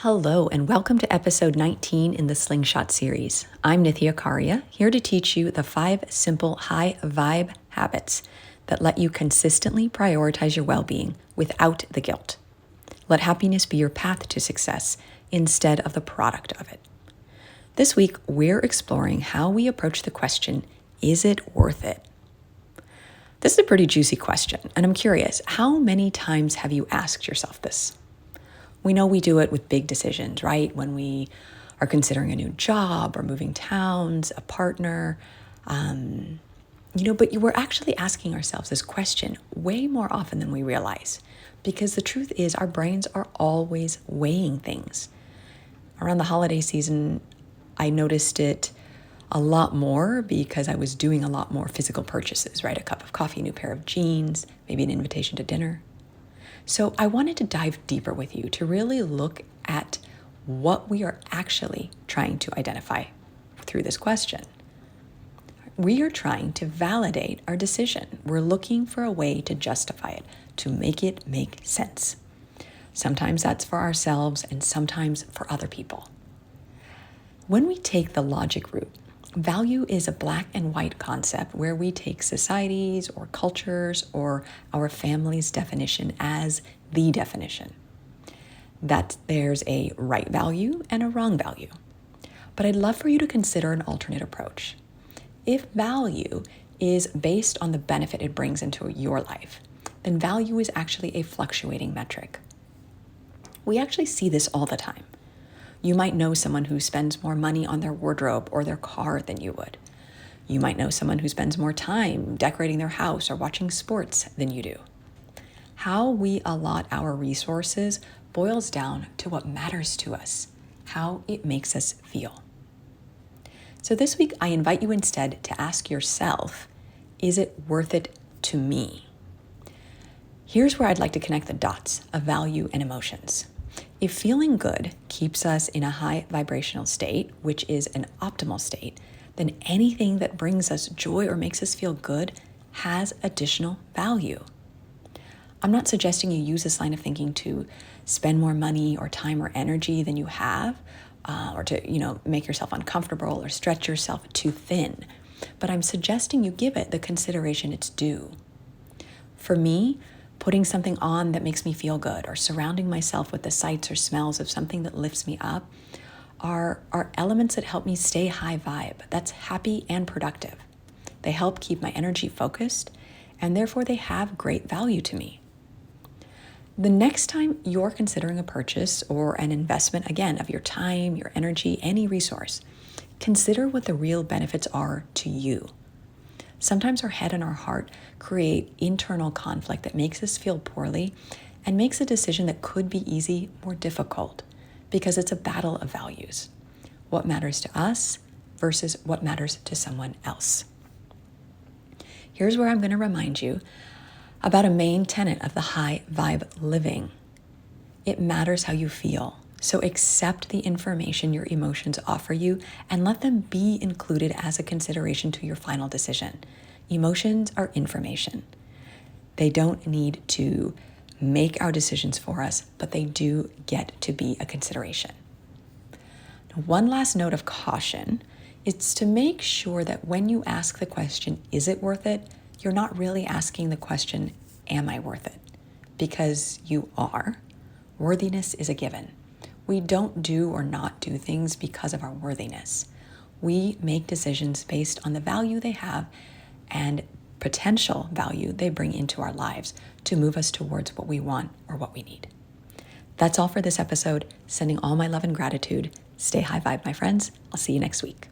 Hello, and welcome to episode 19 in the Slingshot series. I'm Nithya Karia, here to teach you the 5 simple high vibe habits that let you consistently prioritize your well-being without the guilt. Let happiness be your path to success instead of the product of it. This week, we're exploring how we approach the question, is it worth it? This is a pretty juicy question, and I'm curious, how many times have you asked yourself this? We know we do it with big decisions, right? When we are considering a new job or moving towns, a partner, but we're actually asking ourselves this question way more often than we realize. Because the truth is our brains are always weighing things. Around the holiday season, I noticed it a lot more because I was doing a lot more physical purchases, right? A cup of coffee, a new pair of jeans, maybe an invitation to dinner. So I wanted to dive deeper with you to really look at what we are actually trying to identify through this question. We are trying to validate our decision. We're looking for a way to justify it, to make it make sense. Sometimes that's for ourselves and sometimes for other people. When we take the logic route, value is a black and white concept where we take societies or cultures or our family's definition as the definition. That there's a right value and a wrong value. But I'd love for you to consider an alternate approach. If value is based on the benefit it brings into your life, then value is actually a fluctuating metric. We actually see this all the time. You might know someone who spends more money on their wardrobe or their car than you would. You might know someone who spends more time decorating their house or watching sports than you do. How we allot our resources boils down to what matters to us, how it makes us feel. So this week, I invite you instead to ask yourself, is it worth it to me? Here's where I'd like to connect the dots of value and emotions. If feeling good keeps us in a high vibrational state, which is an optimal state, then anything that brings us joy or makes us feel good has additional value. I'm not suggesting you use this line of thinking to spend more money or time or energy than you have, or to make yourself uncomfortable or stretch yourself too thin. But I'm suggesting you give it the consideration it's due. For me, putting something on that makes me feel good or surrounding myself with the sights or smells of something that lifts me up are elements that help me stay high vibe. That's happy and productive. They help keep my energy focused, and therefore they have great value to me. The next time you're considering a purchase or an investment, again, of your time, your energy, any resource, consider what the real benefits are to you. Sometimes our head and our heart create internal conflict that makes us feel poorly and makes a decision that could be easy more difficult because it's a battle of values. What matters to us versus what matters to someone else. Here's where I'm going to remind you about a main tenet of the high vibe living. It matters how you feel. So accept the information your emotions offer you and let them be included as a consideration to your final decision. Emotions are information. They don't need to make our decisions for us, but they do get to be a consideration. Now, one last note of caution is to make sure that when you ask the question, is it worth it? You're not really asking the question, am I worth it? Because you are. Worthiness is a given. We don't do or not do things because of our worthiness. We make decisions based on the value they have and potential value they bring into our lives to move us towards what we want or what we need. That's all for this episode. Sending all my love and gratitude. Stay high vibe, my friends. I'll see you next week.